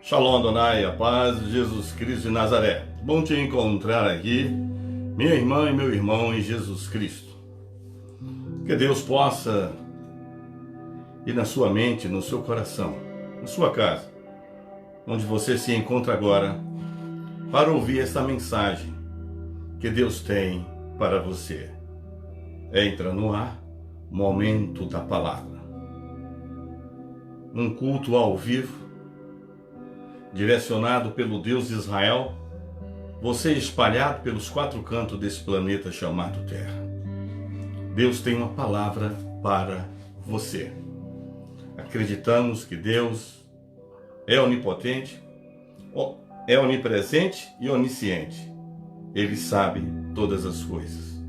Shalom Adonai, a paz de Jesus Cristo de Nazaré. Bom te encontrar aqui, minha irmã e meu irmão em Jesus Cristo. Que Deus possa ir na sua mente, no seu coração, na sua casa, onde você se encontra agora, para ouvir esta mensagem que Deus tem para você. Entra no ar, Momento da Palavra. Um culto ao vivo, direcionado pelo Deus de Israel, você espalhado pelos quatro cantos desse planeta chamado Terra. Deus tem uma palavra para você. Acreditamos que Deus é onipotente, é onipresente e onisciente. Ele sabe todas as coisas.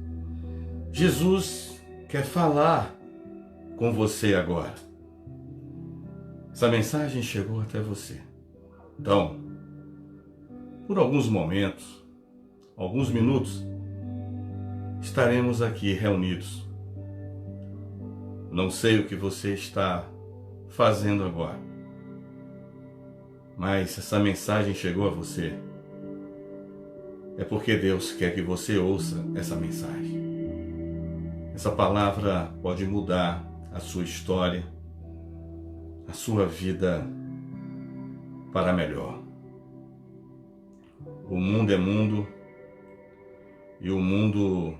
Jesus quer falar com você agora. Essa mensagem chegou até você. Então, por alguns momentos, alguns minutos, estaremos aqui reunidos. Não sei o que você está fazendo agora, mas essa mensagem chegou a você. É porque Deus quer que você ouça essa mensagem. Essa palavra pode mudar a sua história, a sua vida para melhor. O mundo é mundo e o mundo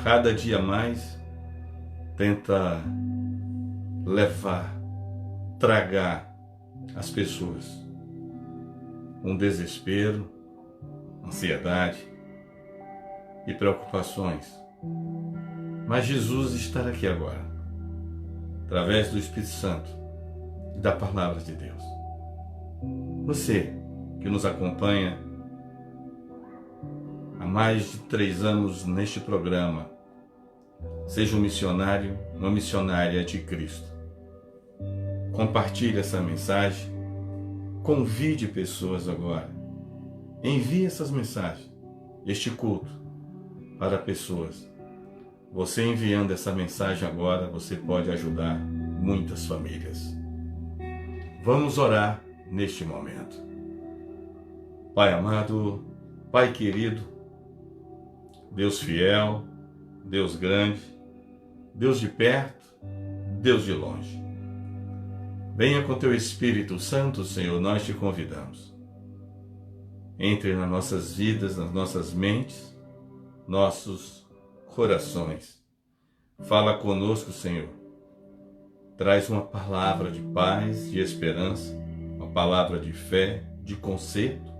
cada dia mais tenta levar, tragar as pessoas. Um desespero, ansiedade e preocupações. Mas Jesus está aqui agora, através do Espírito Santo e da Palavra de Deus. Você que nos acompanha há mais de 3 anos neste programa, seja um missionário, uma missionária de Cristo. Compartilhe essa mensagem, convide pessoas agora, envie essas mensagens, este culto, para pessoas. Você enviando essa mensagem agora, você pode ajudar muitas famílias. Vamos orar neste momento. Pai amado, Pai querido, Deus fiel, Deus grande, Deus de perto, Deus de longe. Venha com teu Espírito Santo, Senhor, nós te convidamos. Entre nas nossas vidas, nas nossas mentes, nossos corações. Fala conosco, Senhor. Traz uma palavra de paz, de esperança, uma palavra de fé, de conserto,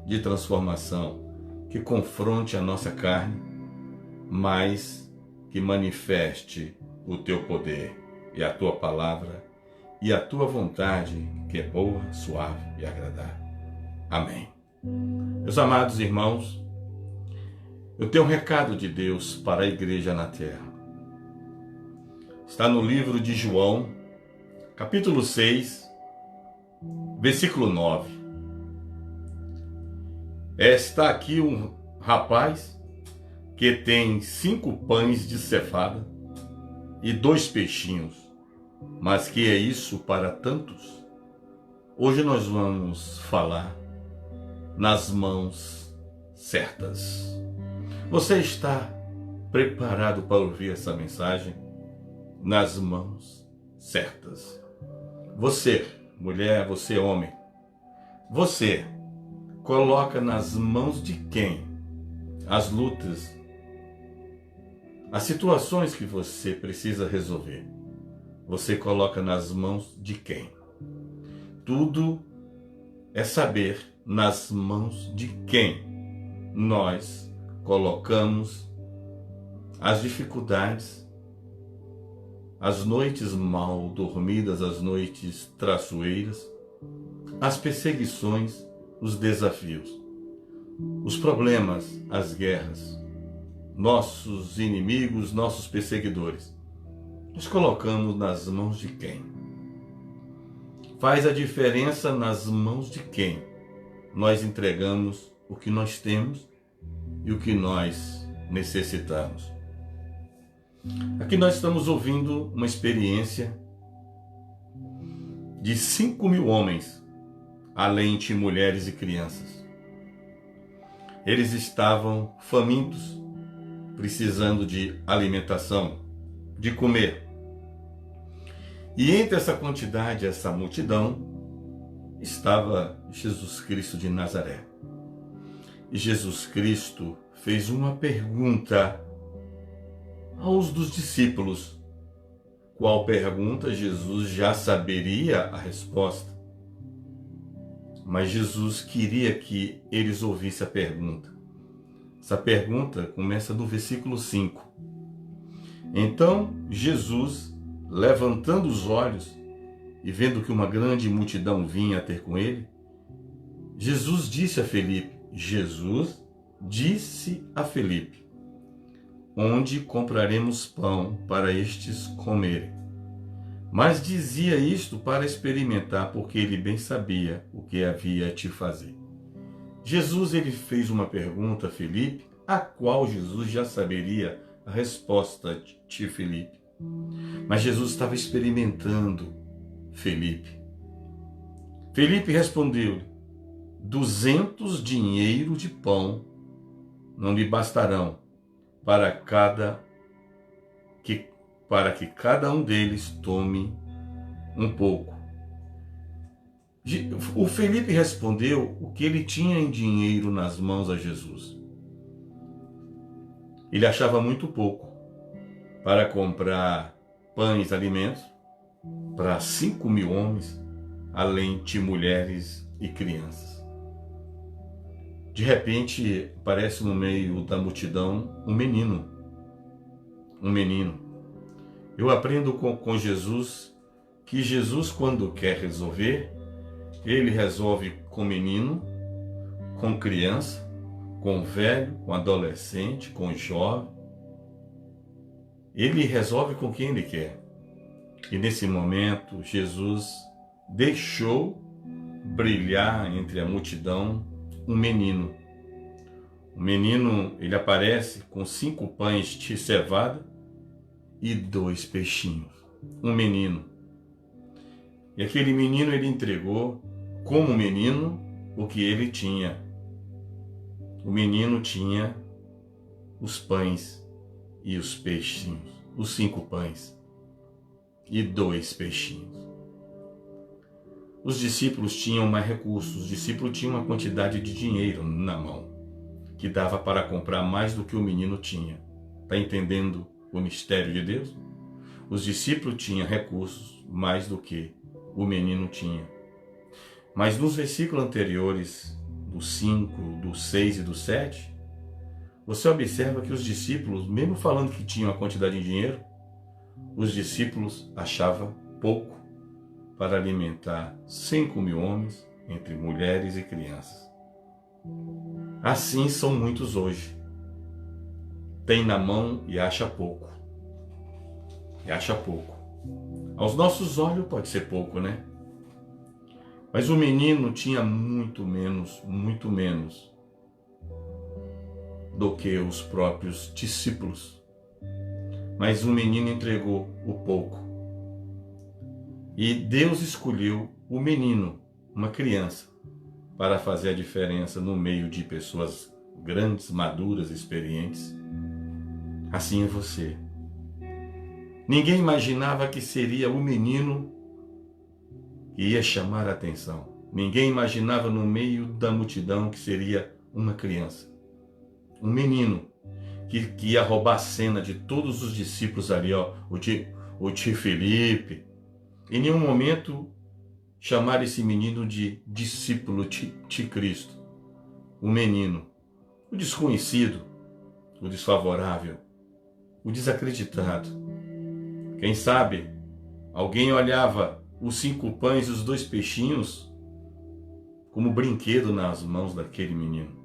de transformação, que confronte a nossa carne, mas que manifeste o teu poder e a tua palavra e a tua vontade, que é boa, suave e agradável. Amém. Meus amados irmãos, eu tenho um recado de Deus para a igreja na terra. Está no livro de João, capítulo 6, versículo 9. Está aqui um rapaz que tem 5 pães de cevada e 2 peixinhos. Mas que é isso para tantos? Hoje nós vamos falar nas mãos certas. Você está preparado para ouvir essa mensagem? Nas mãos certas. Você, mulher, você, homem, você coloca nas mãos de quem as lutas, as situações que você precisa resolver? Você coloca nas mãos de quem? Tudo é saber nas mãos de quem nós colocamos as dificuldades, as noites mal dormidas, as noites traiçoeiras, as perseguições, os desafios, os problemas, as guerras, nossos inimigos, nossos perseguidores. Nós colocamos nas mãos de quem? Faz a diferença nas mãos de quem nós entregamos o que nós temos e o que nós necessitamos. Aqui nós estamos ouvindo uma experiência de 5.000 homens além de mulheres e crianças. Eles estavam famintos, precisando de alimentação, de comer. E entre essa quantidade, essa multidão, estava Jesus Cristo de Nazaré. E Jesus Cristo fez uma pergunta aos dos discípulos. Qual pergunta? Jesus já saberia a resposta. Mas Jesus queria que eles ouvissem a pergunta. Essa pergunta começa no versículo 5. Então Jesus, levantando os olhos e vendo que uma grande multidão vinha ter com ele, Jesus disse a Felipe, onde compraremos pão para estes comerem? Mas dizia isto para experimentar, porque ele bem sabia o que havia de fazer. Jesus ele fez uma pergunta a Felipe, a qual Jesus já saberia a resposta de Felipe. Mas Jesus estava experimentando Felipe. Felipe respondeu-lhe: 200 dinheiro de pão não lhe bastarão para que cada um deles tome um pouco. O Felipe respondeu o que ele tinha em dinheiro nas mãos a Jesus. Ele achava muito pouco para comprar pães, alimentos, para 5.000 homens, além de mulheres e crianças. De repente, aparece no meio da multidão um menino. Eu aprendo com Jesus que Jesus, quando quer resolver, ele resolve com menino, com criança, com velho, com adolescente, com jovem. Ele resolve com quem ele quer. E nesse momento, Jesus deixou brilhar entre a multidão um menino. O menino, ele aparece com 5 pães de cevada e 2 peixinhos. Um menino. E aquele menino, ele entregou como menino o que ele tinha. O menino tinha os pães e os peixinhos, os 5 pães e 2 peixinhos. Os discípulos tinham mais recursos, os discípulos tinham uma quantidade de dinheiro na mão, que dava para comprar mais do que o menino tinha. Está entendendo o mistério de Deus? Os discípulos tinham recursos mais do que o menino tinha. Mas nos versículos anteriores, do 5, do 6 e do 7, você observa que os discípulos, mesmo falando que tinham a quantidade de dinheiro, os discípulos achavam pouco para alimentar 5.000 homens, entre mulheres e crianças. Assim são muitos hoje. Tem na mão e acha pouco. Aos nossos olhos pode ser pouco, né? Mas o menino tinha muito menos do que os próprios discípulos. Mas o menino entregou o pouco. E Deus escolheu o menino, uma criança, para fazer a diferença no meio de pessoas grandes, maduras, experientes. Assim é você. Ninguém imaginava que seria o menino que ia chamar a atenção. Ninguém imaginava no meio da multidão que seria uma criança. Um menino que ia roubar a cena de todos os discípulos ali, o tio Felipe. Em nenhum momento chamar esse menino de discípulo de Cristo. O menino, o desconhecido, o desfavorável, o desacreditado. Quem sabe alguém olhava os 5 pães e os 2 peixinhos como brinquedo nas mãos daquele menino,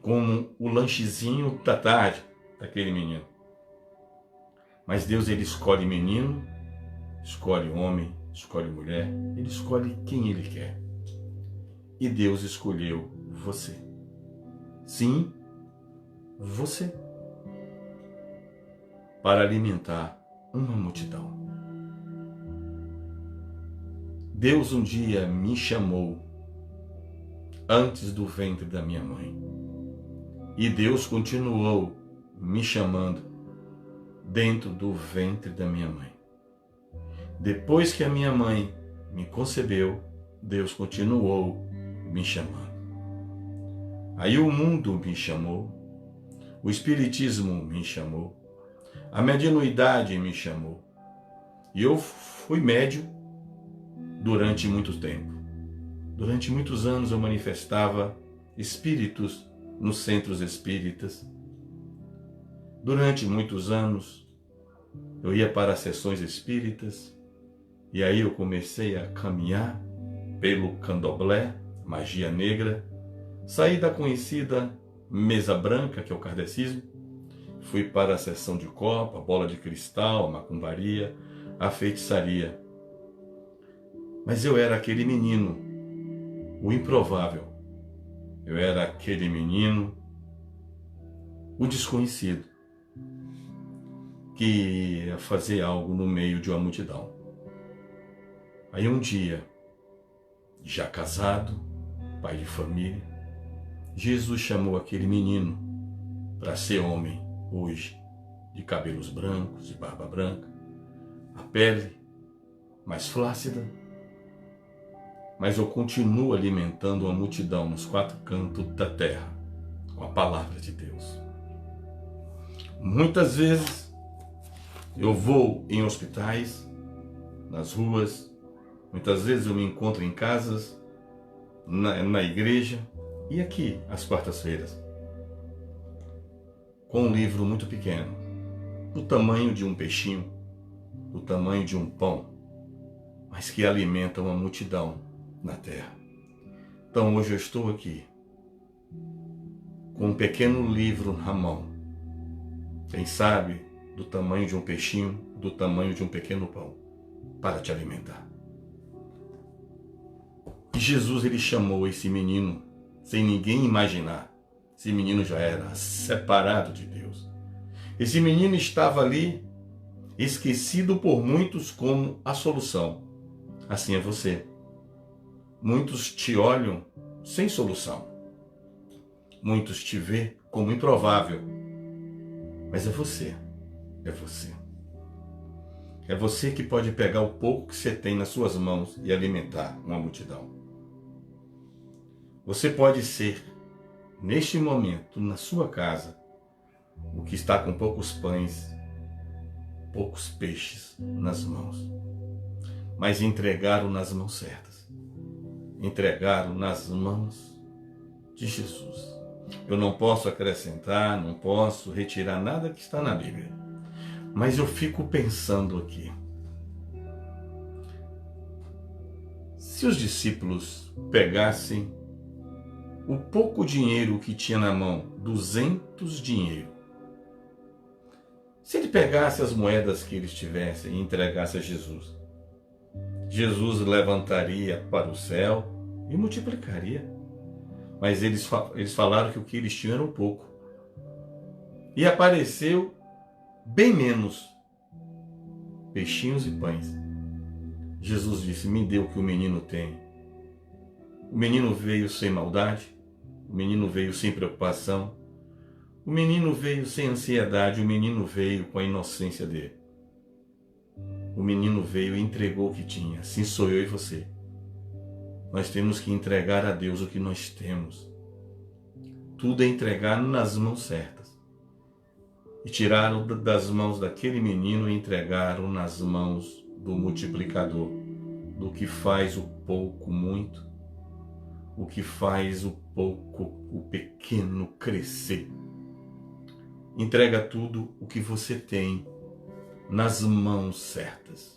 como o lanchezinho da tarde daquele menino. Mas Deus, ele escolhe menino, escolhe homem, escolhe mulher, ele escolhe quem ele quer. E Deus escolheu você. Sim, você. Para alimentar uma multidão. Deus um dia me chamou antes do ventre da minha mãe. E Deus continuou me chamando dentro do ventre da minha mãe. Depois que a minha mãe me concebeu, Deus continuou me chamando. Aí o mundo me chamou, o espiritismo me chamou, a mediunidade me chamou. E eu fui médium durante muito tempo. Durante muitos anos eu manifestava espíritos nos centros espíritas. Durante muitos anos eu ia para as sessões espíritas e aí eu comecei a caminhar pelo candomblé, magia negra, saí da conhecida mesa branca, que é o kardecismo, fui para a sessão de copa, bola de cristal, a macumbaria, a feitiçaria. Mas eu era aquele menino, o improvável. Eu era aquele menino, o desconhecido, que ia fazer algo no meio de uma multidão. Aí um dia, já casado, pai de família, Jesus chamou aquele menino para ser homem hoje, de cabelos brancos, de barba branca, a pele mais flácida, mas eu continuo alimentando uma multidão nos quatro cantos da terra com a palavra de Deus. Muitas vezes eu vou em hospitais, nas ruas, muitas vezes eu me encontro em casas, na igreja e aqui às quartas-feiras, com um livro muito pequeno, do tamanho de um peixinho, do tamanho de um pão, mas que alimenta uma multidão na terra. Então hoje eu estou aqui com um pequeno livro na mão, quem sabe do tamanho de um peixinho, do tamanho de um pequeno pão, para te alimentar. E Jesus, ele chamou esse menino sem ninguém imaginar. Esse menino já era separado de Deus. Esse menino estava ali, esquecido por muitos como a solução. Assim é você. Muitos te olham sem solução. Muitos te vê como improvável. Mas é você. É você. É você que pode pegar o pouco que você tem nas suas mãos e alimentar uma multidão. Você pode ser, neste momento, na sua casa, o que está com poucos pães, poucos peixes nas mãos, mas entregar-o nas mãos certas. Entregar-o nas mãos de Jesus. Eu não posso acrescentar, não posso retirar nada que está na Bíblia. Mas eu fico pensando aqui. Se os discípulos pegassem o pouco dinheiro que tinha na mão, 200 dinheiro, se ele pegasse as moedas que eles tivessem e entregasse a Jesus, Jesus levantaria para o céu e multiplicaria. Mas eles falaram que o que eles tinham era um pouco. E apareceu bem menos peixinhos e pães. Jesus disse: me dê o que o menino tem. O menino veio sem maldade, o menino veio sem preocupação, o menino veio sem ansiedade, o menino veio com a inocência dele. O menino veio e entregou o que tinha. Assim sou eu e você. Nós temos que entregar a Deus o que nós temos. Tudo é entregar nas mãos certas. E tiraram das mãos daquele menino e entregaram nas mãos do multiplicador, do que faz o pouco muito, o que faz o pouco, o pequeno crescer. Entrega tudo o que você tem nas mãos certas.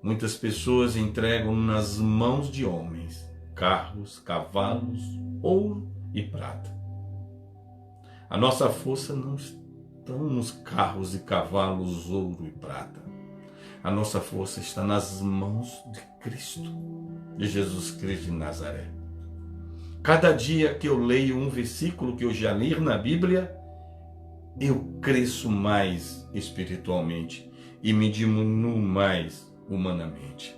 Muitas pessoas entregam nas mãos de homens carros, cavalos, ouro e prata. A nossa força não está nos carros e cavalos, ouro e prata. A nossa força está nas mãos de Cristo, de Jesus Cristo de Nazaré. Cada dia que eu leio um versículo que eu já li na Bíblia, eu cresço mais espiritualmente e me diminuo mais humanamente.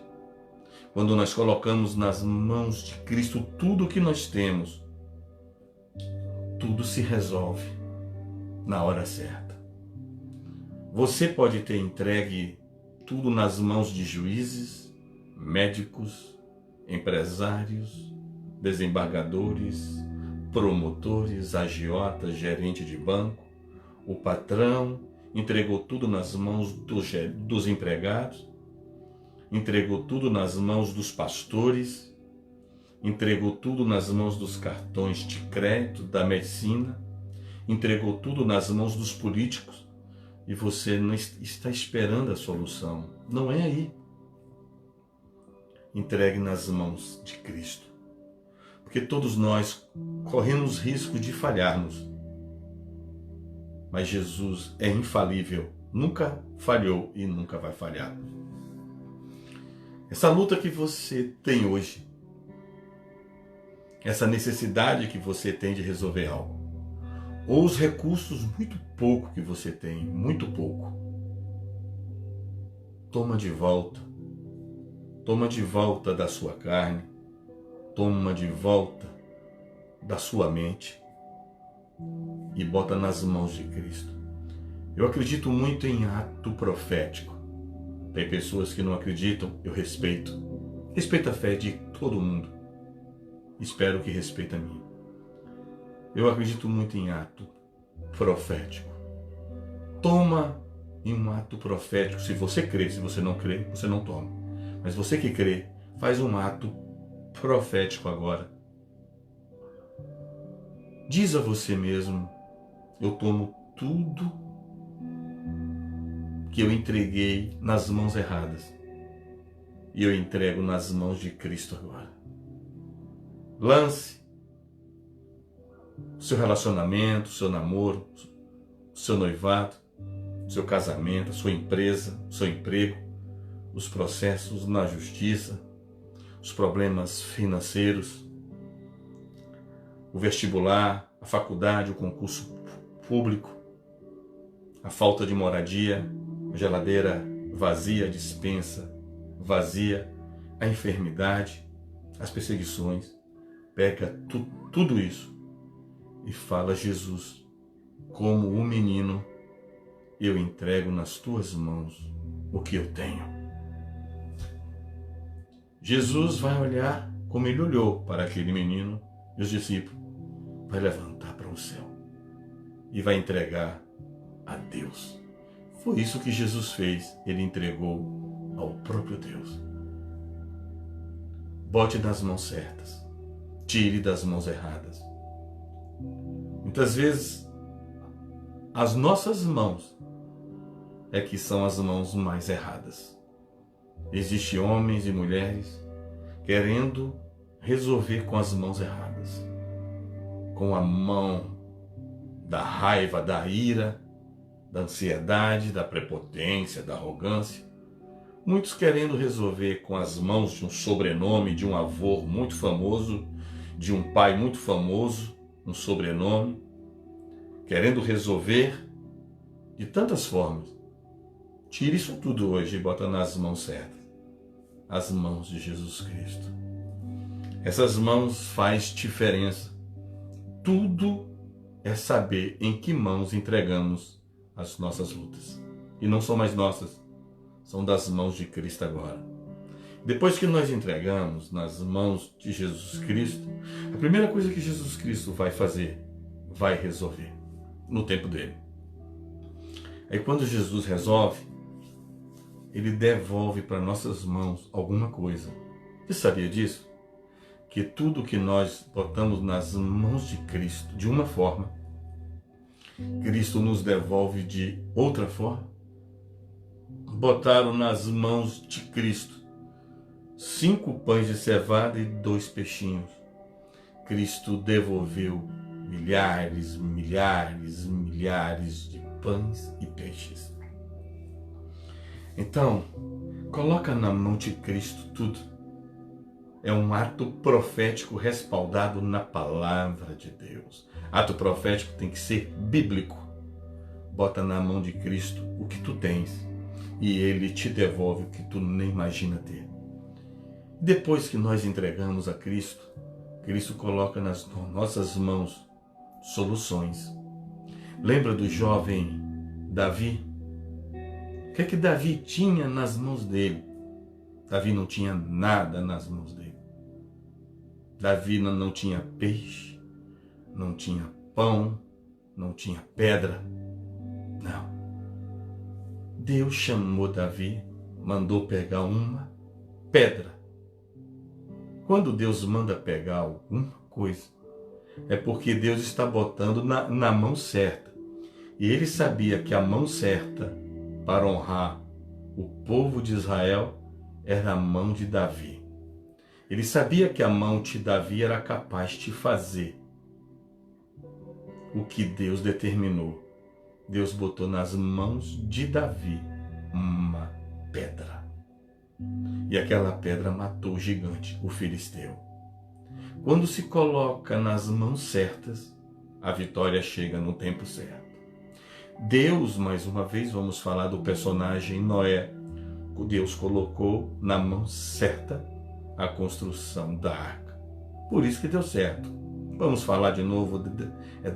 Quando nós colocamos nas mãos de Cristo tudo o que nós temos, tudo se resolve na hora certa. Você pode ter entregue tudo nas mãos de juízes, médicos, empresários, desembargadores, promotores, agiotas, gerente de banco. O patrão entregou tudo nas mãos dos empregados, entregou tudo nas mãos dos pastores, entregou tudo nas mãos dos cartões de crédito, da medicina, entregou tudo nas mãos dos políticos e você não está esperando a solução. Não é aí. Entregue nas mãos de Cristo. Porque todos nós corremos risco de falharmos. Mas Jesus é infalível, nunca falhou e nunca vai falhar. Essa luta que você tem hoje, essa necessidade que você tem de resolver algo, ou os recursos muito pouco que você tem, muito pouco, toma de volta da sua carne, toma de volta da sua mente e bota nas mãos de Cristo. Eu acredito muito em ato profético. Tem pessoas que não acreditam, eu respeito. Respeito a fé de todo mundo. Espero que respeite a minha. Eu acredito muito em ato profético. Toma em um ato profético. Se você crê, se você não crê, você não toma. Mas você que crê, faz um ato profético agora. Diz a você mesmo: eu tomo tudo que eu entreguei nas mãos erradas e eu entrego nas mãos de Cristo agora. Lance o seu relacionamento, o seu namoro, o seu noivado, o seu casamento, a sua empresa, o seu emprego, os processos na justiça, os problemas financeiros, o vestibular, a faculdade, o concurso público, a falta de moradia, a geladeira vazia, a despensa vazia, a enfermidade, as perseguições. Pega tudo isso e fala: Jesus, como um menino, eu entrego nas tuas mãos o que eu tenho. Jesus vai olhar como ele olhou para aquele menino e os discípulos, vai levantar para o céu e vai entregar a Deus. Foi isso que Jesus fez, ele entregou ao próprio Deus. Bote nas mãos certas, tire das mãos erradas. Muitas vezes, as nossas mãos é que são as mãos mais erradas. Existem homens e mulheres querendo resolver com as mãos erradas, com a mão da raiva, da ira, da ansiedade, da prepotência, da arrogância. Muitos querendo resolver com as mãos de um sobrenome, de um avô muito famoso, de um pai muito famoso, um sobrenome, querendo resolver de tantas formas. Tire isso tudo hoje e bota nas mãos certas, as mãos de Jesus Cristo. Essas mãos faz diferença. Tudo é saber em que mãos entregamos as nossas lutas. E não são mais nossas, são das mãos de Cristo agora. Depois que nós entregamos nas mãos de Jesus Cristo, a primeira coisa que Jesus Cristo vai fazer, vai resolver no tempo dele. Aí quando Jesus resolve, ele devolve para nossas mãos alguma coisa. Você sabia disso? Que tudo que nós botamos nas mãos de Cristo, de uma forma, Cristo nos devolve de outra forma. Botaram nas mãos de Cristo 5 pães de cevada e 2 peixinhos. Cristo devolveu milhares, milhares, milhares de pães e peixes. Então, coloca na mão de Cristo tudo. É um ato profético respaldado na palavra de Deus. Ato profético tem que ser bíblico. Bota na mão de Cristo o que tu tens e ele te devolve o que tu nem imagina ter. Depois que nós entregamos a Cristo, Cristo coloca nas nossas mãos soluções. Lembra do jovem Davi? O que é que Davi tinha nas mãos dele? Davi não tinha nada nas mãos dele. Davi não tinha peixe, não tinha pão, não tinha pedra. Não. Deus chamou Davi, mandou pegar uma pedra. Quando Deus manda pegar alguma coisa, é porque Deus está botando na mão certa. E ele sabia que a mão certa para honrar o povo de Israel era a mão de Davi. Ele sabia que a mão de Davi era capaz de fazer o que Deus determinou. Deus botou nas mãos de Davi uma pedra. E aquela pedra matou o gigante, o filisteu. Quando se coloca nas mãos certas, a vitória chega no tempo certo. Deus, mais uma vez, vamos falar do personagem Noé. Deus colocou na mão certa a construção da arca. Por isso que deu certo. Vamos falar de novo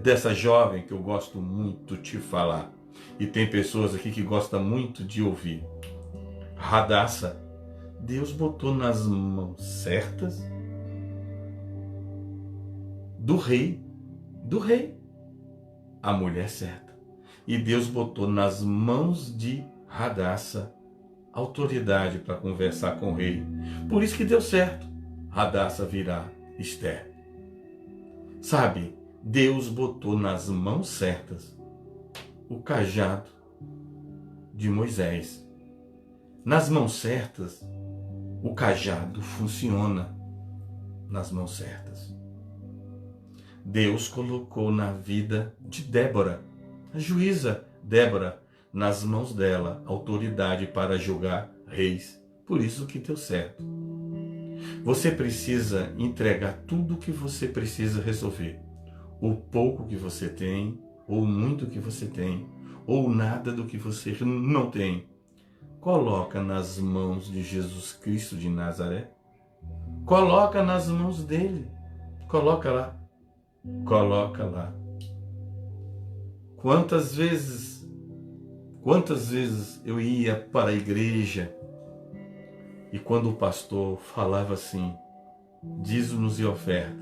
dessa jovem que eu gosto muito de falar. E tem pessoas aqui que gostam muito de ouvir. Radassa. Deus botou nas mãos certas do rei, a mulher certa. E Deus botou nas mãos de Radassa autoridade para conversar com o rei. Por isso que deu certo. Radassa virá Esther. Sabe, Deus botou nas mãos certas o cajado de Moisés. Nas mãos certas, o cajado funciona nas mãos certas. Deus colocou na vida de Débora, a juíza Débora, nas mãos dela, autoridade para julgar reis. Por isso que deu certo. Você precisa entregar tudo o que você precisa resolver. O pouco que você tem, ou muito que você tem, ou nada do que você não tem. Coloca nas mãos de Jesus Cristo de Nazaré. Coloca nas mãos dele. Coloca lá. Coloca lá. Quantas vezes eu ia para a igreja e quando o pastor falava assim, dízimos e oferta,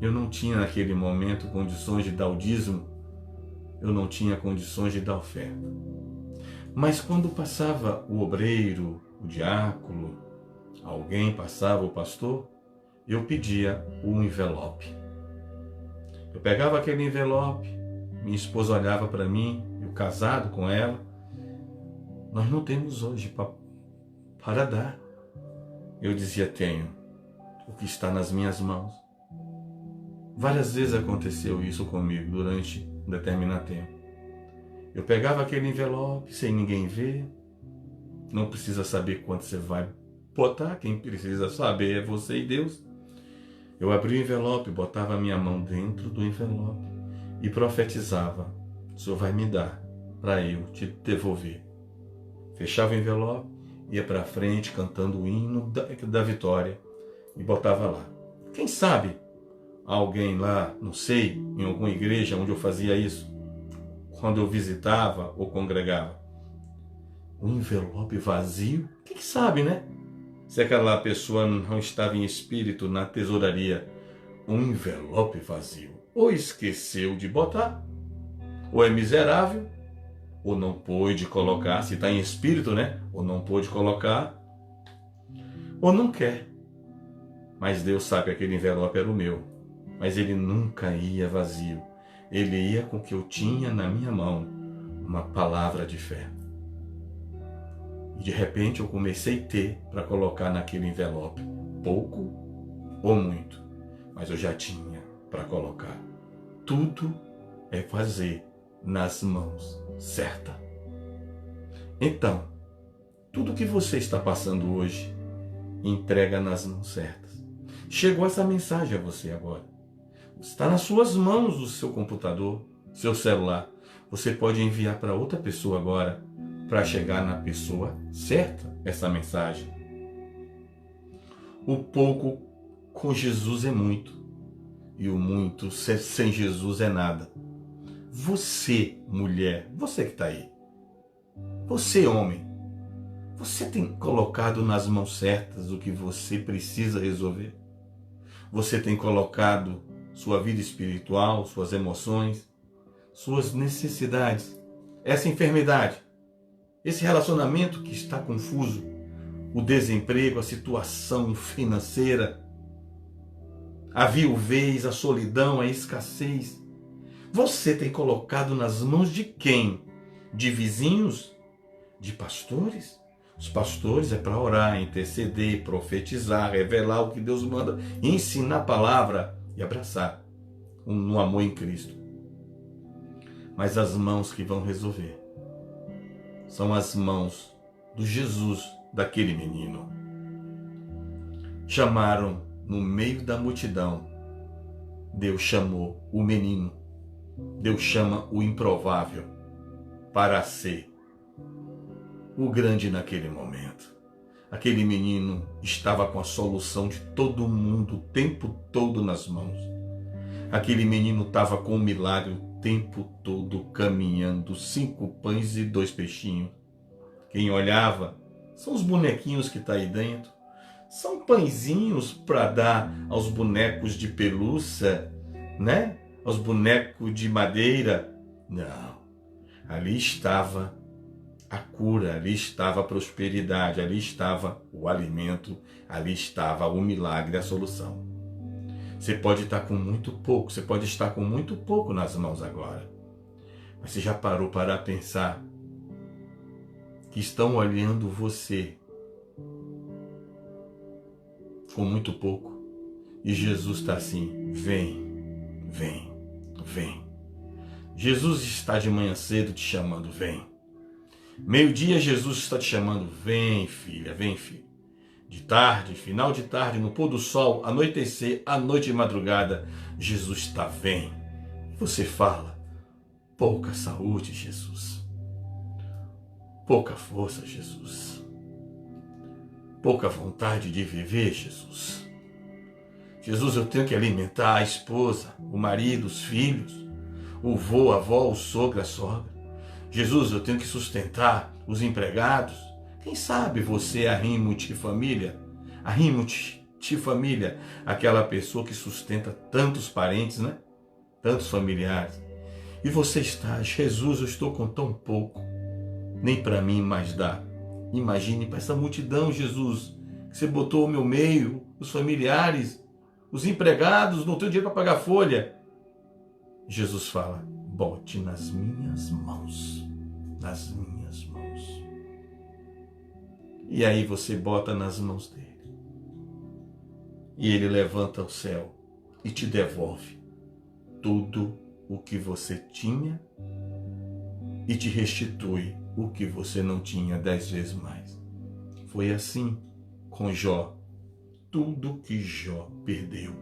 eu não tinha naquele momento condições de dar o dízimo, eu não tinha condições de dar oferta. Mas quando passava o obreiro, o diácono, alguém passava o pastor, eu pedia um envelope. Eu pegava aquele envelope, minha esposa olhava para mim, eu casado com ela, nós não temos hoje para dar. Eu dizia, tenho o que está nas minhas mãos. Várias vezes aconteceu isso comigo durante um determinado tempo. Eu pegava aquele envelope sem ninguém ver, não precisa saber quanto você vai botar, quem precisa saber é você e Deus. Eu abria o envelope, botava a minha mão dentro do envelope e profetizava, o Senhor vai me dar para eu te devolver. Fechava o envelope, ia para frente cantando o hino da vitória e botava lá. Quem sabe alguém lá, não sei, em alguma igreja onde eu fazia isso, quando eu visitava ou congregava, um envelope vazio, quem sabe, né? Se aquela pessoa não estava em espírito na tesouraria, um envelope vazio, ou esqueceu de botar, ou é miserável, ou não pôde colocar, se está em espírito, né? Ou não pôde colocar, ou não quer. Mas Deus sabe que aquele envelope era o meu, mas ele nunca ia vazio. Ele ia com o que eu tinha na minha mão, uma palavra de fé. E de repente eu comecei a ter para colocar naquele envelope, pouco ou muito, mas eu já tinha para colocar. Tudo é fazer nas mãos certas. Então, tudo que você está passando hoje, entrega nas mãos certas. Chegou essa mensagem a você agora. Está nas suas mãos o seu computador, seu celular. Você pode enviar para outra pessoa agora, para chegar na pessoa certa essa mensagem. O pouco com Jesus é muito, e o muito sem Jesus é nada. Você, mulher, você que está aí, você, homem, você tem colocado nas mãos certas o que você precisa resolver? Você tem colocado sua vida espiritual, suas emoções, suas necessidades, essa enfermidade, esse relacionamento que está confuso, o desemprego, a situação financeira, a viuvez, a solidão, a escassez. Você tem colocado nas mãos de quem? De vizinhos? De pastores? Os pastores é para orar, interceder, profetizar, revelar o que Deus manda, ensinar a palavra e abraçar no amor em Cristo. Mas as mãos que vão resolver são as mãos do Jesus daquele menino. Chamaram no meio da multidão. Deus chamou o menino. Deus chama o improvável para ser o grande naquele momento. Aquele menino estava com a solução de todo mundo o tempo todo nas mãos. Aquele menino estava com o milagre o tempo todo caminhando, 5 pães e 2 peixinhos. Quem olhava são os bonequinhos que estão aí dentro. São pãezinhos para dar aos bonecos de pelúcia, né? Aos bonecos de madeira. Não. Ali estava a cura, ali estava a prosperidade, ali estava o alimento, ali estava o milagre, a solução. Você pode estar com muito pouco, você pode estar com muito pouco nas mãos agora. Mas você já parou para pensar que estão olhando você com muito pouco? E Jesus está assim, vem, vem, vem. Jesus está de manhã cedo te chamando, vem. Meio-dia Jesus está te chamando, vem filha, vem filho. De tarde, final de tarde, no pôr do sol, anoitecer, à noite e madrugada, Jesus está, vem. Você fala, pouca saúde, Jesus. Pouca força, Jesus. Pouca vontade de viver, Jesus. Jesus, eu tenho que alimentar a esposa, o marido, os filhos, o vô, a avó, o sogro, a sogra. Jesus, eu tenho que sustentar os empregados. Quem sabe você arrimo de família? Arrimo de família, aquela pessoa que sustenta tantos parentes, né? Tantos familiares. E você está, Jesus, eu estou com tão pouco. Nem para mim mais dá. Imagine para essa multidão, Jesus, que você botou ao meu meio, os familiares, os empregados, não tenho dinheiro para pagar folha. Jesus fala, bote nas minhas mãos, nas minhas mãos. E aí você bota nas mãos dele. E ele levanta o céu e te devolve tudo o que você tinha e te restitui o que você não tinha 10 vezes mais. Foi assim com Jó. Tudo que Jó perdeu.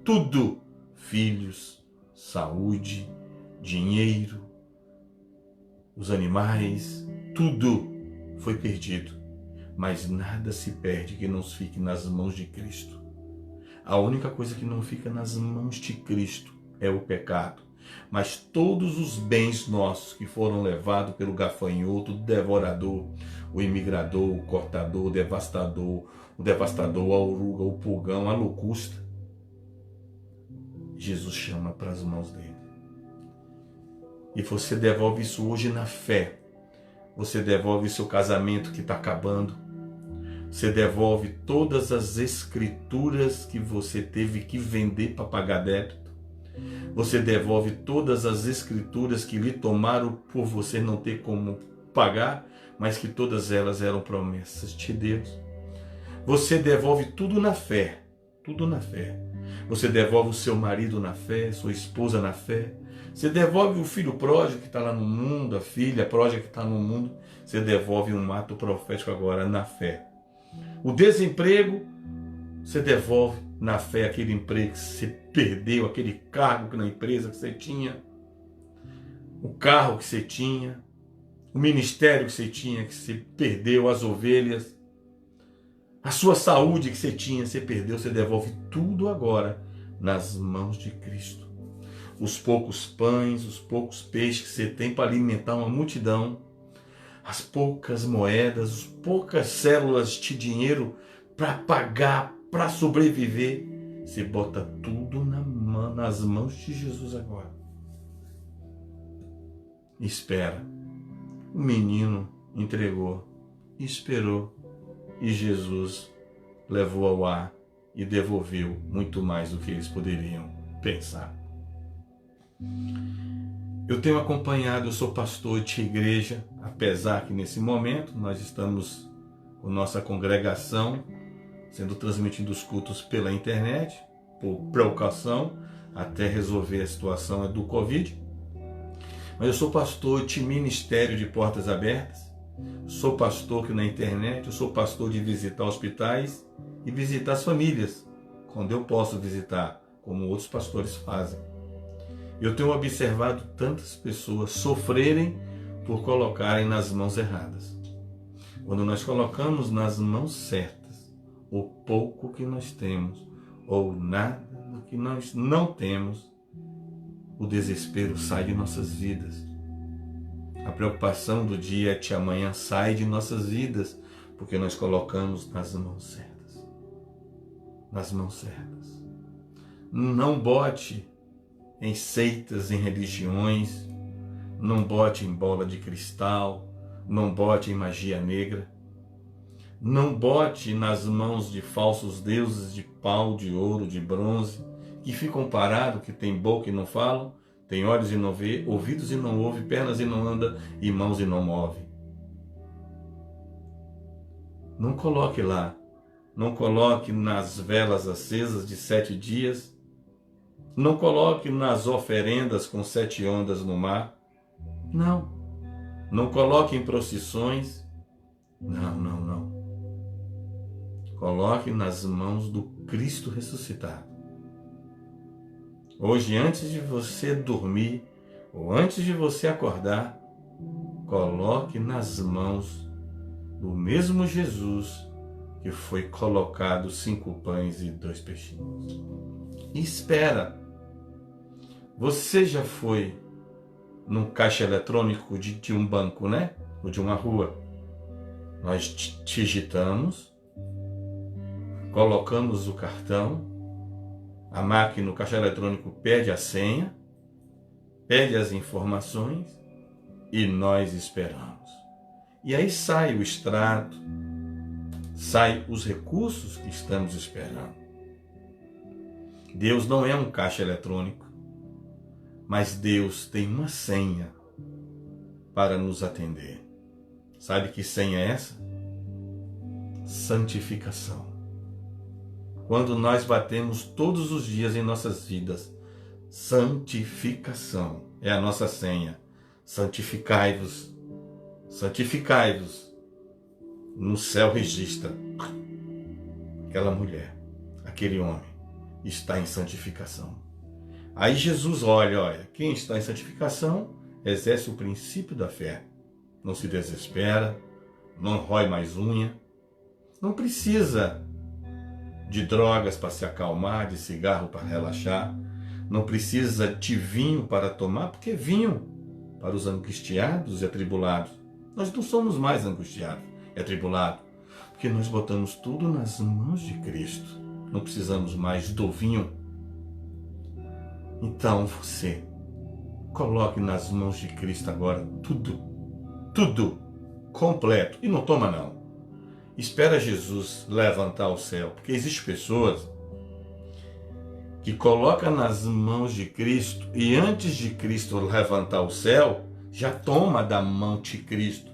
Tudo. Filhos, saúde, dinheiro, os animais, tudo foi perdido. Mas nada se perde que não fique nas mãos de Cristo. A única coisa que não fica nas mãos de Cristo é o pecado. Mas todos os bens nossos que foram levados pelo gafanhoto, o devorador, o imigrador, o cortador, o devastador, a oruga, o pulgão, a locusta, Jesus chama para as mãos dele. E você devolve isso hoje na fé. Você devolve seu casamento que está acabando. Você devolve todas as escrituras que você teve que vender para pagar débito. Você devolve todas as escrituras que lhe tomaram por você não ter como pagar, mas que todas elas eram promessas de Deus. Você devolve tudo na fé, tudo na fé. Você devolve o seu marido na fé, sua esposa na fé. Você devolve o filho pródigo que está lá no mundo, a filha pródiga que está no mundo. Você devolve um ato profético agora na fé. O desemprego, você devolve na fé aquele emprego que você perdeu, aquele cargo na empresa que você tinha, o carro que você tinha, o ministério que você tinha, que você perdeu, as ovelhas. A sua saúde que você tinha, você perdeu, você devolve tudo agora nas mãos de Cristo. Os poucos pães, os poucos peixes que você tem para alimentar uma multidão, as poucas moedas, as poucas células de dinheiro para pagar, para sobreviver, você bota tudo nas mãos de Jesus agora. Espera. O menino entregou, esperou, e Jesus levou ao ar e devolveu muito mais do que eles poderiam pensar. Eu tenho acompanhado, eu sou pastor de igreja, apesar que nesse momento nós estamos com nossa congregação sendo transmitindo os cultos pela internet, por precaução, até resolver a situação do Covid. Mas eu sou pastor de ministério de portas abertas, sou pastor que na internet, eu sou pastor de visitar hospitais e visitar as famílias, quando eu posso visitar, como outros pastores fazem. Eu tenho observado tantas pessoas sofrerem por colocarem nas mãos erradas. Quando nós colocamos nas mãos certas o pouco que nós temos ou nada do que nós não temos, o desespero sai de nossas vidas. A preocupação do dia de amanhã sai de nossas vidas, porque nós colocamos nas mãos certas. Nas mãos certas. Não bote em seitas, em religiões, não bote em bola de cristal, não bote em magia negra, não bote nas mãos de falsos deuses de pau, de ouro, de bronze, que ficam parados, que tem boca e não falam, tem olhos e não vê, ouvidos e não ouve, pernas e não anda, e mãos e não move. Não coloque lá, não coloque nas velas acesas de 7 dias, não coloque nas oferendas com 7 ondas no mar. Não. Não coloque em procissões. Não. Coloque nas mãos do Cristo ressuscitado. Hoje, antes de você dormir, ou antes de você acordar, coloque nas mãos do mesmo Jesus que foi colocado 5 pães e 2 peixinhos. E espera. Você já foi num caixa eletrônico de um banco, né? Ou de uma rua? Nós digitamos, colocamos o cartão, a máquina, o caixa eletrônico pede a senha, pede as informações e nós esperamos. E aí sai o extrato, sai os recursos que estamos esperando. Deus não é um caixa eletrônico, mas Deus tem uma senha para nos atender. Sabe que senha é essa? Santificação. Quando nós batemos todos os dias em nossas vidas, santificação é a nossa senha. Santificai-vos, santificai-vos. No céu registra aquela mulher, aquele homem está em santificação. Aí Jesus olha, quem está em santificação exerce o princípio da fé. Não se desespera, não rói mais unha, não precisa de drogas para se acalmar, de cigarro para relaxar, não precisa de vinho para tomar, porque vinho para os angustiados e atribulados. Nós não somos mais angustiados e atribulados, porque nós botamos tudo nas mãos de Cristo. Não precisamos mais do vinho. Então você coloque nas mãos de Cristo agora tudo completo. E não toma não. Espera Jesus levantar o céu, porque existem pessoas que colocam nas mãos de Cristo e antes de Cristo levantar o céu, já toma da mão de Cristo,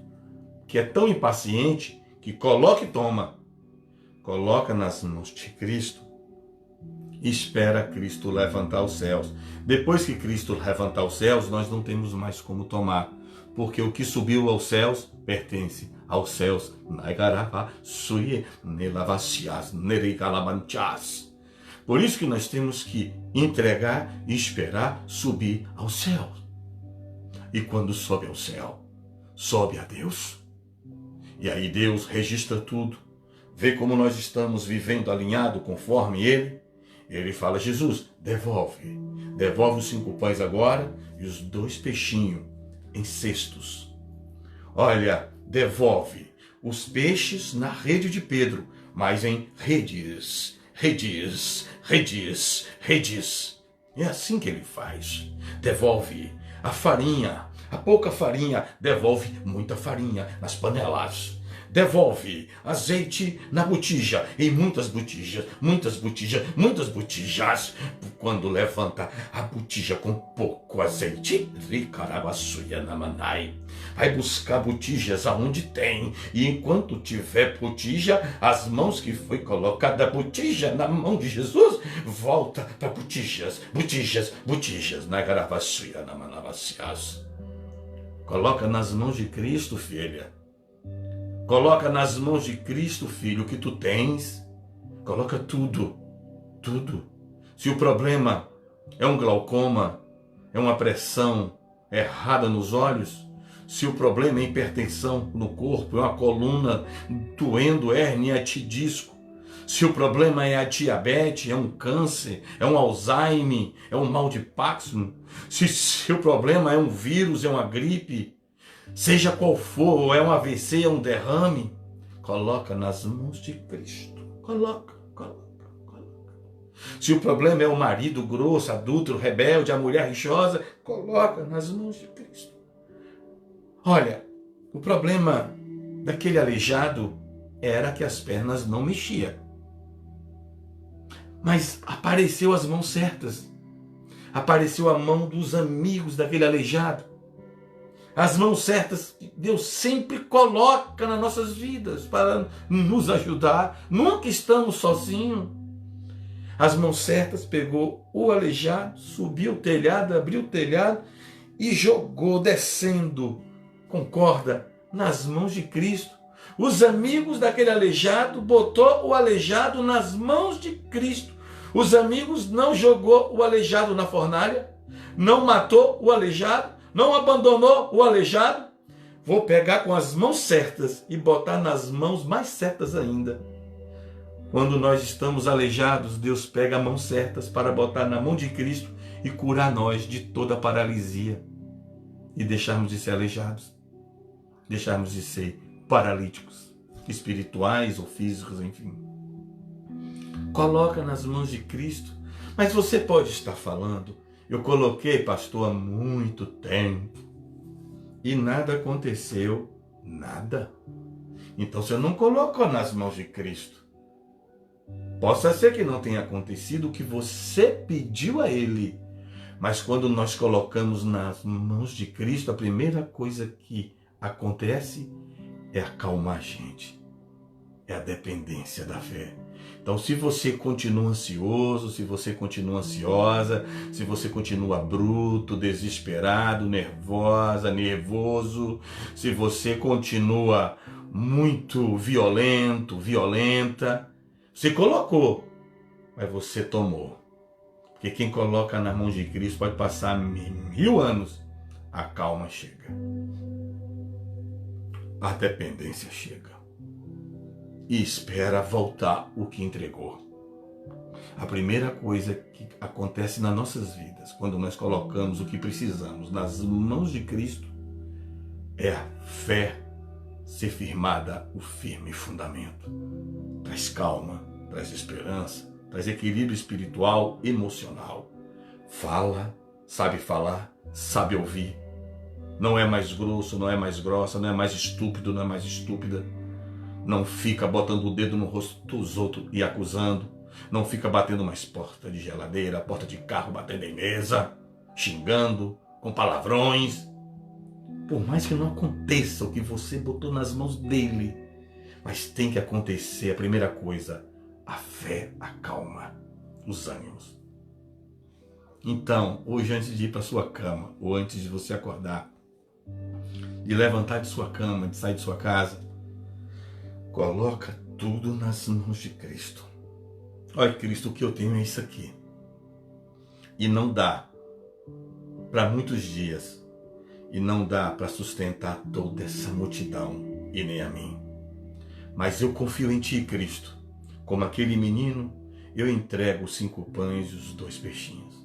que é tão impaciente que coloca e toma. Coloca nas mãos de Cristo e espera Cristo levantar os céus. Depois que Cristo levantar os céus, nós não temos mais como tomar, porque o que subiu aos céus pertence aos céus. Por isso que nós temos que entregar e esperar subir aos céus. E quando sobe ao céu, sobe a Deus. E aí Deus registra tudo. vê como nós estamos vivendo alinhado conforme ele. Ele fala: Jesus, devolve os 5 pães agora e os 2 peixinhos em cestos. Olha, devolve os peixes na rede de Pedro, mas em redes. É assim que ele faz. Devolve a farinha, a pouca farinha, devolve muita farinha nas panelas. Devolve azeite na botija, em muitas botijas. Quando levanta a botija com pouco azeite, vai buscar botijas aonde tem. E enquanto tiver botija, as mãos que foi colocada a botija na mão de Jesus, volta para botijas. Coloca nas mãos de Cristo, filha. Coloca nas mãos de Cristo, filho, o que tu tens. Coloca tudo. Se o problema é um glaucoma, é uma pressão errada nos olhos, se o problema é hipertensão no corpo, é uma coluna doendo, hérnia de disco, se o problema é a diabetes, é um câncer, é um Alzheimer, é um mal de Parkinson, se o problema é um vírus, é uma gripe, seja qual for, é um AVC, é um derrame, coloca nas mãos de Cristo. Coloca. Se o problema é o marido grosso, adúltero, rebelde, a mulher rixosa, coloca nas mãos de Cristo. Olha, o problema daquele aleijado era que as pernas não mexiam. Mas apareceu as mãos certas. Apareceu a mão dos amigos daquele aleijado. As mãos certas que Deus sempre coloca nas nossas vidas para nos ajudar. Nunca estamos sozinhos. As mãos certas pegou o aleijado, subiu o telhado, abriu o telhado e jogou descendo com corda nas mãos de Cristo. Os amigos daquele aleijado botou o aleijado nas mãos de Cristo. Os amigos não jogou o aleijado na fornalha, não matou o aleijado, não abandonou o aleijado. Vou pegar com as mãos certas e botar nas mãos mais certas ainda. Quando nós estamos aleijados, Deus pega as mãos certas para botar na mão de Cristo e curar nós de toda paralisia e deixarmos de ser aleijados, deixarmos de ser paralíticos, espirituais ou físicos, enfim. Coloca nas mãos de Cristo. Mas você pode estar falando: eu coloquei, pastor, há muito tempo e nada aconteceu. Nada. Então você não colocou nas mãos de Cristo. Possa ser que não tenha acontecido o que você pediu a Ele, mas quando nós colocamos nas mãos de Cristo, a primeira coisa que acontece é acalmar a gente, é a dependência da fé. Então, se você continua ansioso, se você continua ansiosa, se você continua bruto, desesperado, nervosa, nervoso, se você continua muito violento, violenta, você colocou, mas você tomou. Porque quem coloca na mão de Cristo pode passar 1000 anos, a calma chega. A dependência chega. E espera voltar o que entregou. A primeira coisa que acontece nas nossas vidas, quando nós colocamos o que precisamos nas mãos de Cristo, é a fé ser firmada, o firme fundamento. Traz calma, traz esperança, traz equilíbrio espiritual, emocional. Fala, sabe ouvir. Não é mais grosso, não é mais grossa, não é mais estúpido, não é mais estúpida. Não fica botando o dedo no rosto dos outros e acusando. Não fica batendo mais porta de geladeira, porta de carro, batendo em mesa, xingando, com palavrões. Por mais que não aconteça o que você botou nas mãos dele, mas tem que acontecer a primeira coisa: a fé acalma os ânimos. Então, hoje, antes de ir para sua cama, ou antes de você acordar, de levantar de sua cama, de sair de sua casa, coloca tudo nas mãos de Cristo. Olha, Cristo, o que eu tenho é isso aqui. E não dá para muitos dias. E não dá para sustentar toda essa multidão e nem a mim. Mas eu confio em Ti, Cristo. Como aquele menino, eu entrego os 5 pães e os 2 peixinhos.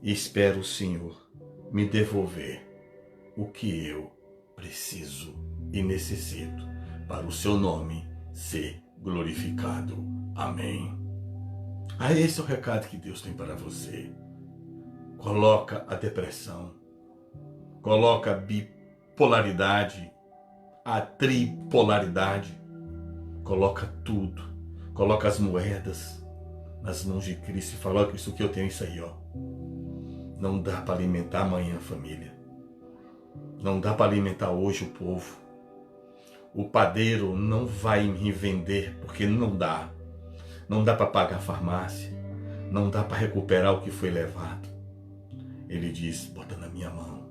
E espero o Senhor me devolver o que eu preciso e necessito para o Seu nome ser glorificado. Amém. Esse é o recado que Deus tem para você. Coloca a depressão, coloca a bipolaridade, a tripolaridade, coloca tudo, coloca as moedas nas mãos de Cristo e fala: olha, isso que eu tenho, isso aí, ó. Não dá para alimentar amanhã a família. Não dá para alimentar hoje o povo. O padeiro não vai me vender porque não dá. Não dá para pagar a farmácia. Não dá para recuperar o que foi levado. Ele diz: bota na minha mão.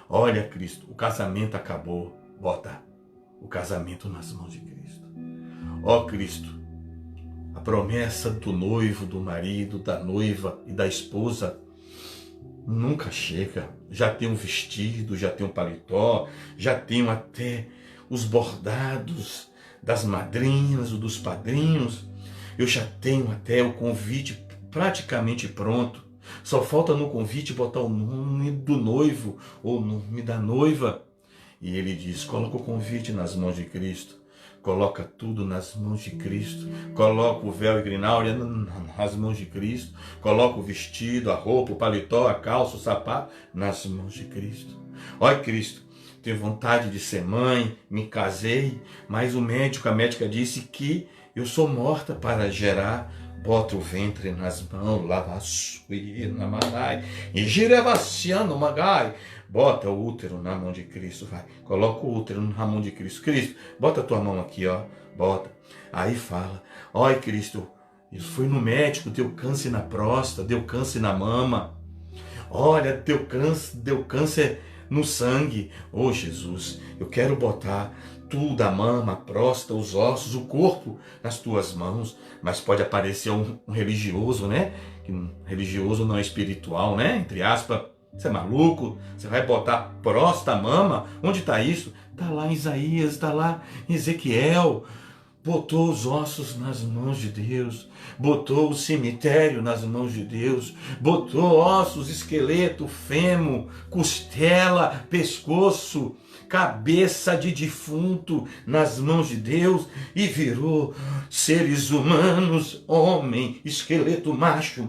Olha, Cristo, o casamento acabou. Bota o casamento nas mãos de Cristo. Ó Cristo, a promessa do noivo, do marido, da noiva e da esposa nunca chega. Já tem um vestido, já tem um paletó, já tenho até os bordados das madrinhas ou dos padrinhos. Eu já tenho até o convite praticamente pronto. Só falta no convite botar o nome do noivo ou o nome da noiva. E ele diz: coloca o convite nas mãos de Cristo. Coloca tudo nas mãos de Cristo. Coloca o véu e grináuria nas mãos de Cristo. Coloca o vestido, a roupa, o paletó, a calça, o sapato nas mãos de Cristo. Olha, Cristo, tenho vontade de ser mãe, me casei, mas a médica disse que eu sou morta para gerar. Bota o ventre nas mãos, lava a suína, magai, e girevaciano, magai. Bota o útero na mão de Cristo, vai. Coloca o útero na mão de Cristo. Cristo, bota a tua mão aqui, ó. Bota. Aí fala: olha, Cristo, eu fui no médico, deu câncer na próstata, deu câncer na mama. Olha, deu câncer no sangue. Ô Jesus, eu quero botar tudo, a mama, a próstata, os ossos, o corpo nas tuas mãos. Mas pode aparecer um religioso, né? Que religioso não é espiritual, né? Entre aspas. Você é maluco? Você vai botar próstata, mama? Onde está isso? Está lá em Isaías, está lá em Ezequiel. Botou os ossos nas mãos de Deus, botou o cemitério nas mãos de Deus, botou ossos, esqueleto, fêmur, costela, pescoço, cabeça de defunto nas mãos de Deus e virou seres humanos, homem, esqueleto macho,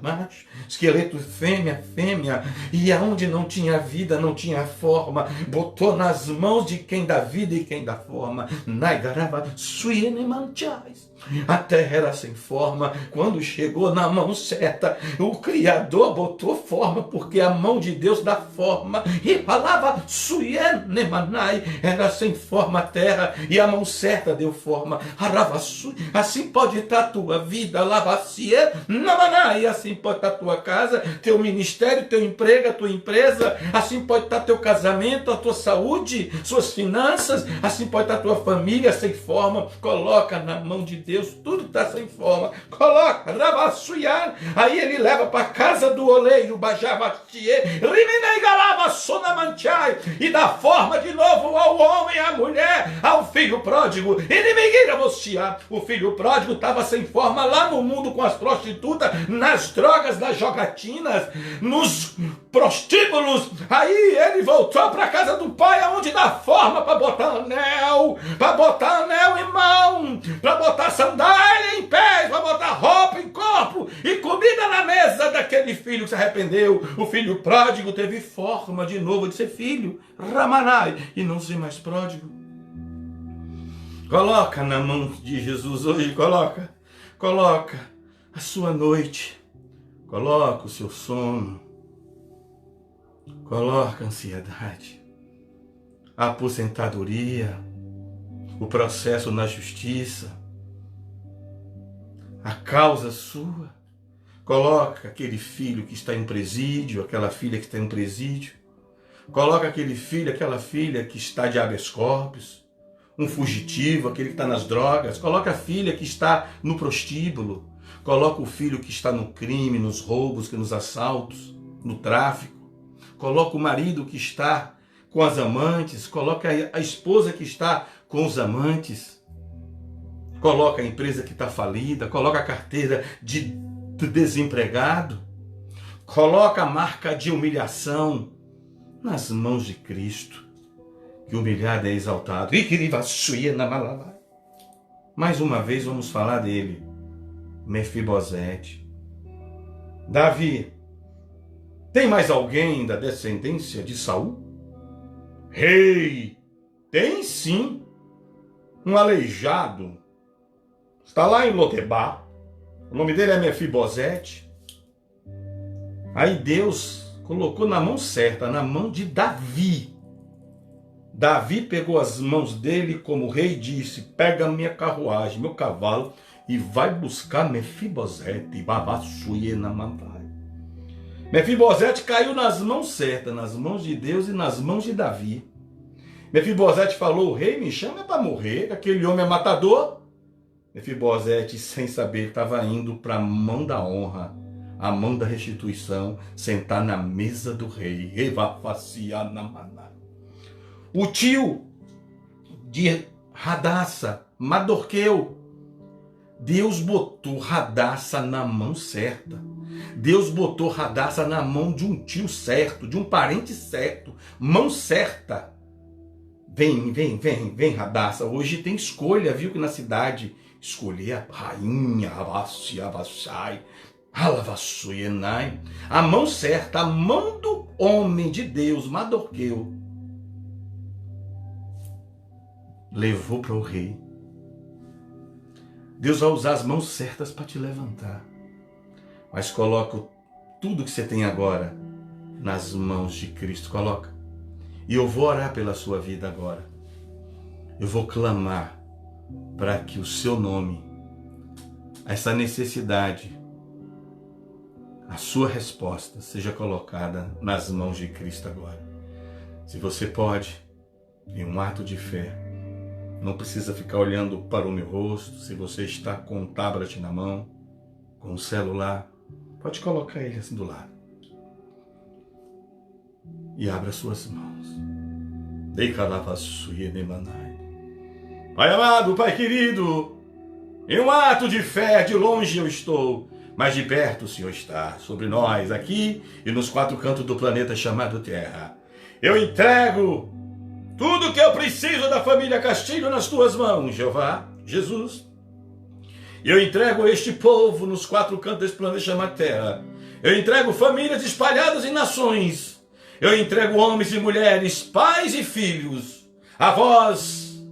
esqueleto fêmea, e aonde não tinha vida, não tinha forma, botou nas mãos de quem dá vida e quem dá forma. A terra era sem forma. Quando chegou na mão certa, o Criador botou forma, porque a mão de Deus dá forma. E falava era sem forma a terra, e a mão certa deu forma. Assim pode estar a tua vida, e assim pode estar a tua casa, teu ministério, teu emprego, a tua empresa. Assim pode estar teu casamento, a tua saúde, suas finanças. Assim pode estar a tua família sem forma. Coloca na mão de Deus, tudo está sem forma. Coloca, aí ele leva para a casa do oleiro, e dá forma de novo ao homem, à mulher, ao filho pródigo. O filho pródigo estava sem forma lá no mundo com as prostitutas, nas drogas, nas jogatinas, nos prostíbulos. Aí ele voltou para a casa do pai, onde dá forma para botar anel em mão, para botar sandália em pés, para botar roupa em corpo e comida na mesa daquele filho que se arrependeu. O filho pródigo teve forma de novo de ser filho, Ramanai, e não ser mais pródigo. Coloca na mão de Jesus hoje, coloca a sua noite, coloca o seu sono, coloca a ansiedade, a aposentadoria, o processo na justiça, a causa sua. Coloca aquele filho que está em presídio, aquela filha que está em presídio. Coloca aquele filho, aquela filha que está de habeas corpus, um fugitivo, aquele que está nas drogas. Coloca a filha que está no prostíbulo. Coloca o filho que está no crime, nos roubos, nos assaltos, no tráfico. Coloca o marido que está com as amantes. Coloca a esposa que está com os amantes, coloca a empresa que está falida, coloca a carteira de desempregado, coloca a marca de humilhação nas mãos de Cristo, que humilhado é exaltado. Mais uma vez vamos falar dele, Mefibosete. Davi, tem mais alguém da descendência de Saul? Rei, tem sim, um aleijado, está lá em Lodebar, o nome dele é Mefibosete. Aí Deus colocou na mão certa, na mão de Davi. Davi pegou as mãos dele como rei e disse: pega minha carruagem, meu cavalo, e vai buscar Mefibosete. Mefibosete caiu nas mãos certas, nas mãos de Deus e nas mãos de Davi. Mefibosete falou: o rei me chama para morrer, aquele homem é matador. Mefibosete, sem saber, estava indo para a mão da honra, a mão da restituição, sentar na mesa do rei. O tio de Radassa, Madorqueu, Deus botou Radassa na mão certa. Deus botou Radassa na mão de um tio certo, de um parente certo, mão certa. Vem, Radassa. Hoje tem escolha, viu, que na cidade escolher a rainha, a mão certa, a mão do homem de Deus, Madorqueu, levou para o rei. Deus vai usar as mãos certas para te levantar, mas coloca tudo que você tem agora nas mãos de Cristo. Coloca. E eu vou orar pela sua vida agora. Eu vou clamar para que o seu nome, essa necessidade, a sua resposta seja colocada nas mãos de Cristo agora. Se você pode, em um ato de fé, não precisa ficar olhando para o meu rosto. Se você está com um tablet na mão, com um celular, pode colocar ele assim do lado. E abra suas mãos. Pai amado, Pai querido, em um ato de fé, de longe eu estou, mas de perto o Senhor está sobre nós, aqui e nos quatro cantos do planeta chamado Terra. Eu entrego tudo que eu preciso da família Castilho nas tuas mãos, Jeová, Jesus. Eu entrego este povo nos quatro cantos desse planeta chamado Terra. Eu entrego famílias espalhadas em nações. Eu entrego homens e mulheres, pais e filhos, avós,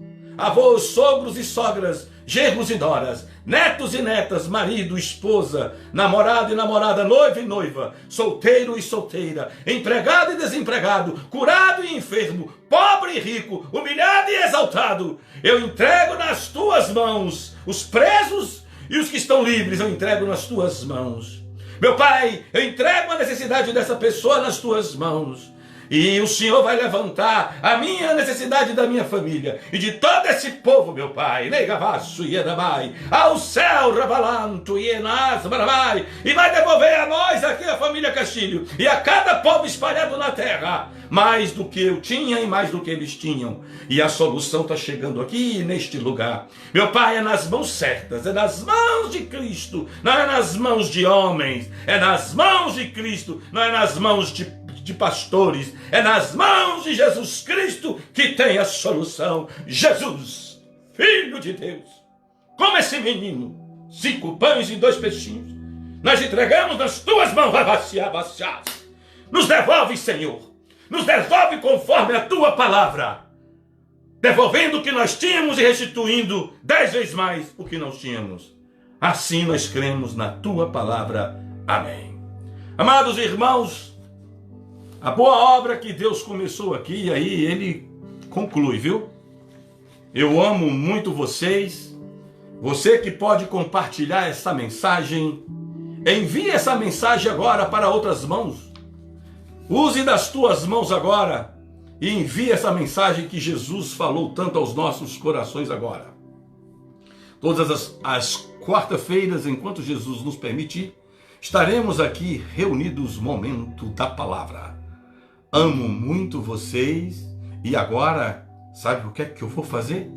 sogros e sogras, genros e noras, netos e netas, marido, esposa, namorado e namorada, noivo e noiva, solteiro e solteira, empregado e desempregado, curado e enfermo, pobre e rico, humilhado e exaltado. Eu entrego nas tuas mãos os presos e os que estão livres, eu entrego nas tuas mãos. Meu Pai, eu entrego a necessidade dessa pessoa nas tuas mãos. E o Senhor vai levantar a minha necessidade da minha família e de todo esse povo, meu Pai. Ao céu, e vai devolver a nós aqui, a família Castilho, e a cada povo espalhado na terra, mais do que eu tinha e mais do que eles tinham. E a solução está chegando aqui neste lugar. Meu Pai, é nas mãos certas, é nas mãos de Cristo, não é nas mãos de homens, é nas mãos de Cristo, não é nas mãos de pastores, é nas mãos de Jesus Cristo que tem a solução. Jesus, Filho de Deus, como esse menino, 5 pães e 2 peixinhos, nós entregamos nas tuas mãos. Nos devolve, Senhor, nos devolve conforme a tua palavra, devolvendo o que nós tínhamos e restituindo 10 vezes mais o que nós tínhamos. Assim nós cremos na tua palavra. Amém. Amados irmãos, a boa obra que Deus começou aqui, aí ele conclui, viu? Eu amo muito vocês. Você que pode compartilhar essa mensagem, envie essa mensagem agora para outras mãos. Use das tuas mãos agora e envie essa mensagem que Jesus falou tanto aos nossos corações agora. Todas as quarta-feiras, enquanto Jesus nos permitir, estaremos aqui reunidos no momento da palavra. Amo muito vocês e agora, sabe o que é que eu vou fazer?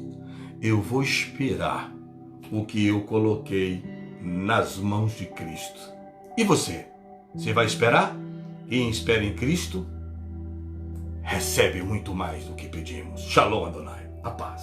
eu vou esperar o que eu coloquei nas mãos de Cristo. E você? Você vai esperar? Quem espera em Cristo recebe muito mais do que pedimos. Shalom Adonai. A paz.